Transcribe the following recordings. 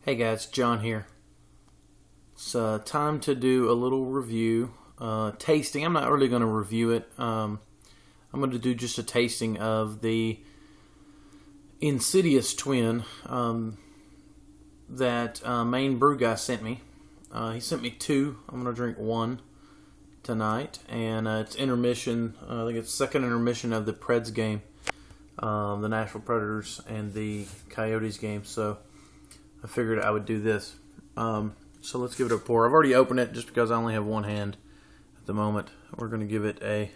Hey guys, John here. It's time to do a little review, tasting. I'm not really going to review it. I'm going to do just a tasting of the Insidious Twin that Mainebrewguys sent me. He sent me two. I'm going to drink one tonight, and it's intermission. I think it's second intermission of the Preds game, the Nashville Predators and the Coyotes game. So I figured I would do this. So let's give it a pour. I've already opened it just because I only have one hand at the moment. We're going to give it a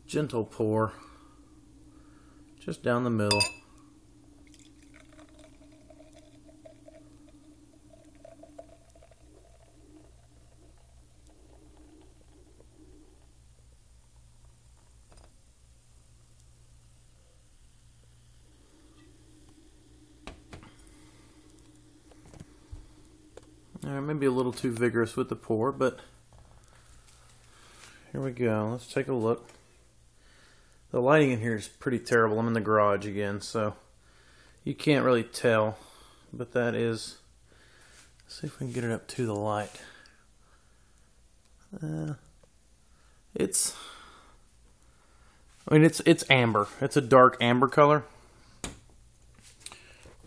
gentle pour just down the middle. Alright, maybe a little too vigorous with the pour, but here we go. Let's take a look. The lighting in here is pretty terrible. I'm in the garage again, so you can't really tell, but that is, let's see if we can get it up to the light. It's amber. It's a dark amber color.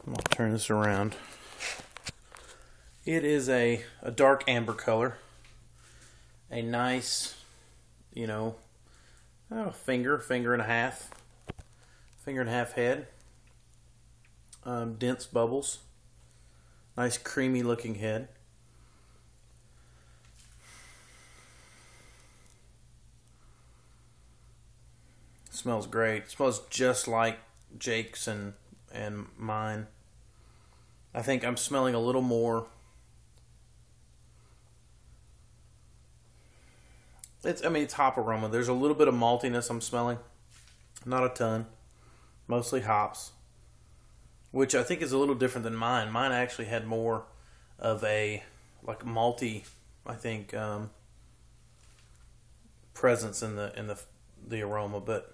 I'll turn this around. It is a dark amber color. A nice, finger and a half. Finger and a half head. Dense bubbles. Nice creamy looking head. Smells great. It smells just like Jake's and mine. I think I'm smelling a little more. It's hop aroma. There's a little bit of maltiness I'm smelling. Not a ton. Mostly hops. Which I think is a little different than mine. Mine actually had more of a, malty, I think, presence in the aroma. But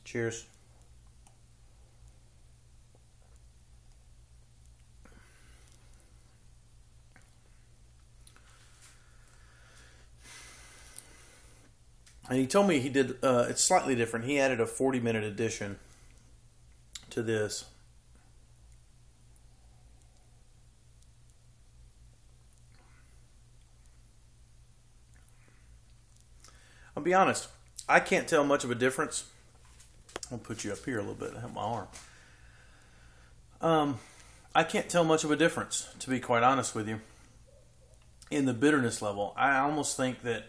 cheers. And he told me he did, it's slightly different. He added a 40-minute addition to this. I'll be honest, I can't tell much of a difference. I'll put you up here a little bit to help my arm. I can't tell much of a difference, to be quite honest with you, in the bitterness level. I almost think that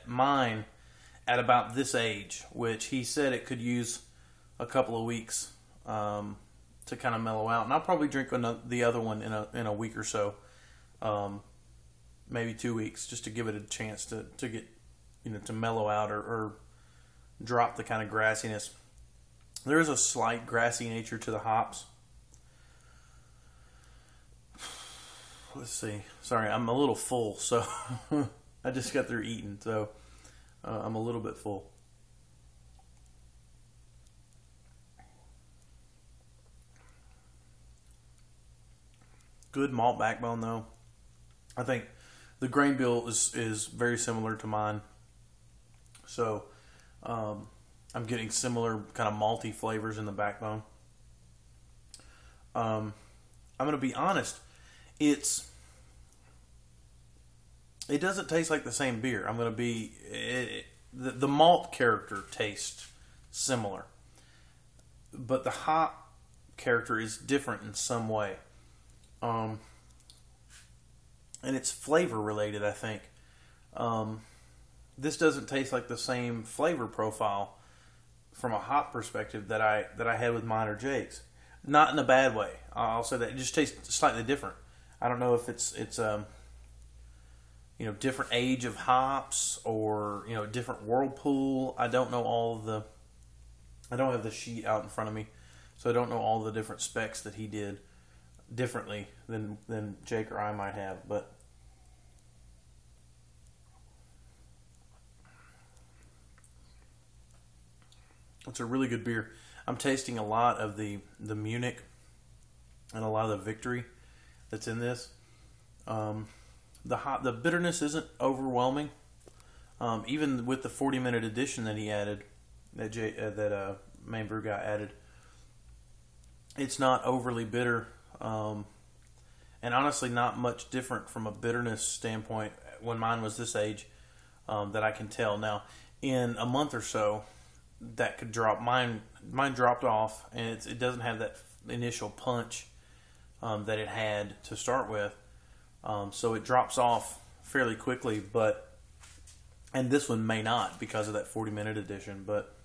mine, at about this age, which he said it could use a couple of weeks to kind of mellow out, and I'll probably drink the other one in a week or so, maybe 2 weeks, just to give it a chance to get to mellow out or drop the kind of grassiness. There is a slight grassy nature to the hops. Let's see. Sorry, I'm a little full, so I just got through eating, so I'm a little bit full. Good malt backbone, though. I think the grain bill is very similar to mine. So I'm getting similar kind of malty flavors in the backbone. I'm going to be honest. It doesn't taste like the same beer. I'm going to be... The malt character tastes similar. But the hop character is different in some way. And it's flavor related, I think. This doesn't taste like the same flavor profile from a hop perspective that I had with mine or Jake's. Not in a bad way. I'll say that. It just tastes slightly different. I don't know if it's different age of hops or, different whirlpool. I don't know I don't have the sheet out in front of me, so I don't know all the different specs that he did differently than Jake or I might have, but it's a really good beer. I'm tasting a lot of the Munich and a lot of the Victory that's in this. The bitterness isn't overwhelming. Even with the 40-minute addition that he added, that Mainebrew guy added, it's not overly bitter, and honestly not much different from a bitterness standpoint when mine was this age, that I can tell. Now, in a month or so, that could drop. Mine dropped off, and it doesn't have that initial punch that it had to start with, so it drops off fairly quickly. And this one may not because of that 40-minute addition, but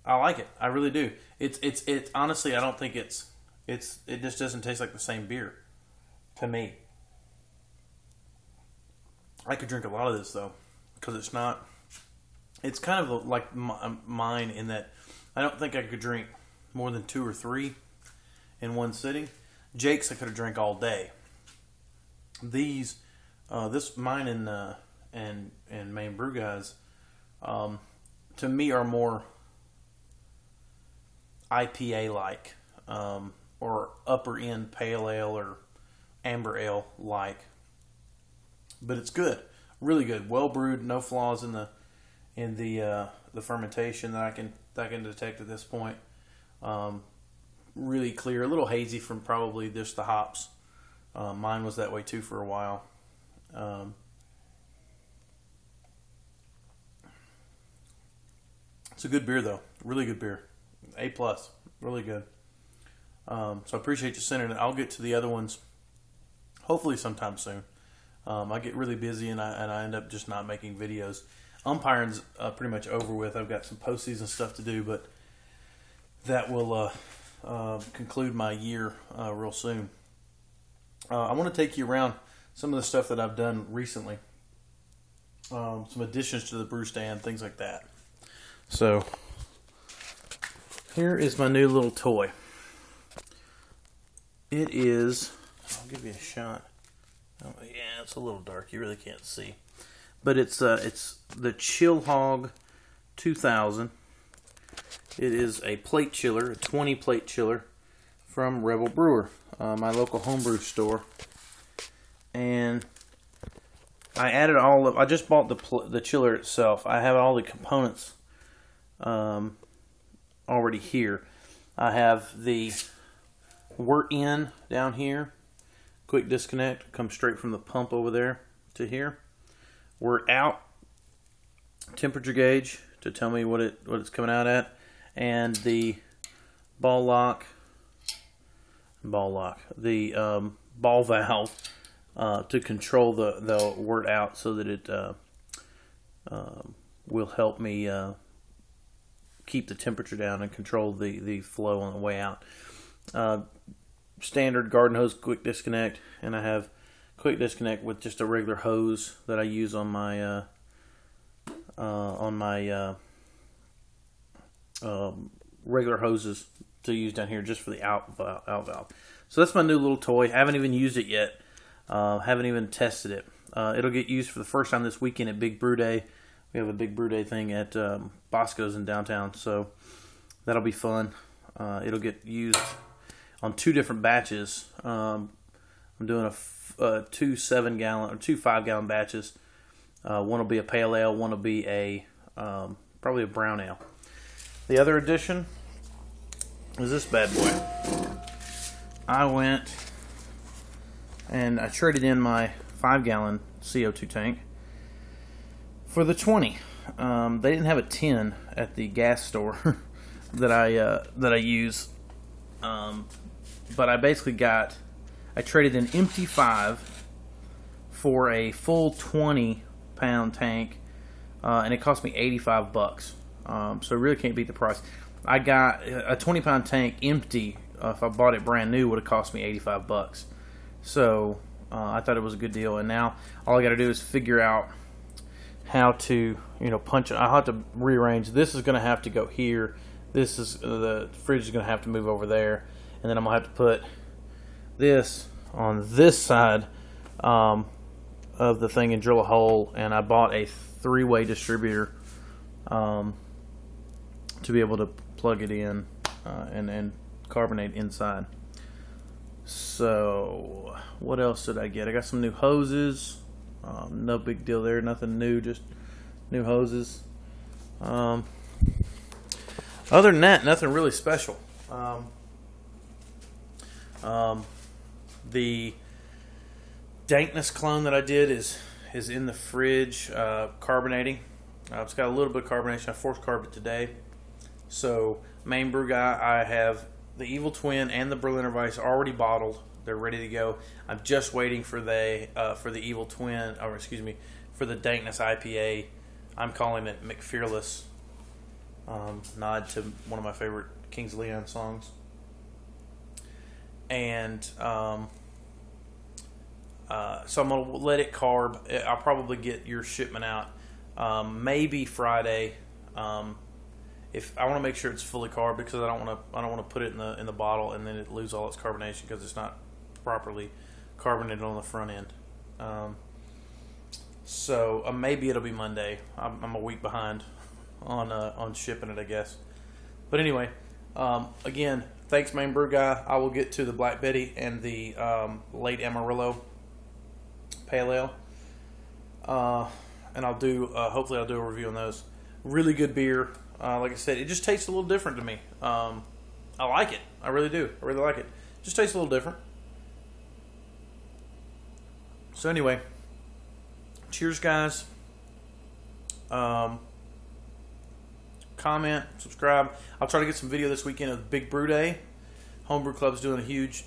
I like it. I really do. It's honestly, I don't think it just doesn't taste like the same beer to me. I could drink a lot of this though, because it's not. It's kind of like mine in that I don't think I could drink more than 2 or 3 in one sitting. Jake's I could have drank all day. These, mine and Mainebrewguys, to me are more IPA like, or upper end pale ale or amber ale like. But it's good, really good, well brewed, no flaws in the fermentation that I can detect at this point. Really clear, a little hazy from probably just the hops. Mine was that way too for a while. It's a good beer though, really good beer, A+, really good. So I appreciate you sending it. I'll get to the other ones hopefully sometime soon. I get really busy and I end up just not making videos. Umpiring's pretty much over with. I've got some postseason stuff to do, but that will conclude my year real soon. I want to take you around some of the stuff that I've done recently. Some additions to the brew stand, things like that. So, here is my new little toy. It is, I'll give you a shot. Oh, yeah, it's a little dark. You really can't see. But it's the Chill Hog 2000. It is a plate chiller, a 20 plate chiller from Rebel Brewer, my local homebrew store. And I added all of, I just bought the chiller itself. I have all the components already here. I have the wort in down here, quick disconnect, comes straight from the pump over there to here. Wort out, temperature gauge to tell me what it's coming out at, and the ball lock, the ball valve to control the wort out, so that it will help me keep the temperature down and control the flow on the way out. Standard garden hose quick disconnect, and I have quick disconnect with just a regular hose that I use on my regular hoses to use down here just for the out valve. So that's my new little toy. I haven't even used it yet. Haven't even tested it. It'll get used for the first time this weekend at Big Brew Day. We have a Big Brew Day thing at Bosco's in downtown, so that'll be fun. It'll get used on 2 different batches. I'm doing two 7-gallon or 2 5-gallon batches. One will be a pale ale, one will be a probably a brown ale. The other addition is this bad boy. I went and I traded in my 5-gallon CO2 tank for the 20. They didn't have a 10 at the gas store that I use, but I basically I traded an empty 5 for a full 20-pound tank, and it cost me $85. So I really can't beat the price. I got a 20-pound tank empty. If I bought it brand new, would have cost me $85. So I thought it was a good deal. And now all I got to do is figure out how to, punch it. I'll have to rearrange. This is going to have to go here. This is the fridge is going to have to move over there, and then I'm going to have to put this on this side of the thing and drill a hole. And I bought a 3-way distributor to be able to plug it in and carbonate inside. So what else did I get? I got some new hoses. No big deal there, nothing new, just new hoses. Other than that, nothing really special. The dankness clone that I did is in the fridge, carbonating. It's got a little bit of carbonation. I forced carb it today. So Maine Brew Guy, I have the Evil Twin and the Berliner Weiss already bottled. They're ready to go. I'm just waiting for the Evil Twin, or excuse me, for the dankness IPA. I'm calling it McFearless. Nod to one of my favorite Kings of Leon songs. And so I'm going to let it carb. I'll probably get your shipment out maybe Friday. If I want to make sure it's fully carb, because I don't want to put it in the bottle and then it lose all its carbonation because it's not properly carbonated on the front end. So maybe it'll be Monday. I'm a week behind on shipping it, I guess. But anyway, again, thanks, Maine Brew Guy. I will get to the Black Betty and the late Amarillo Pale Ale, and I'll do. Hopefully, I'll do a review on those. Really good beer. Like I said, it just tastes a little different to me. I like it. I really do. I really like it. Just tastes a little different. So anyway, cheers, guys. Comment, subscribe. I'll try to get some video this weekend of Big Brew Day. Homebrew Club's doing a huge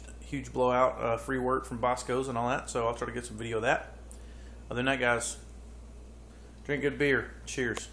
blowout, free work from Bosco's and all that. So I'll try to get some video of that. Other than that, guys, drink good beer. Cheers.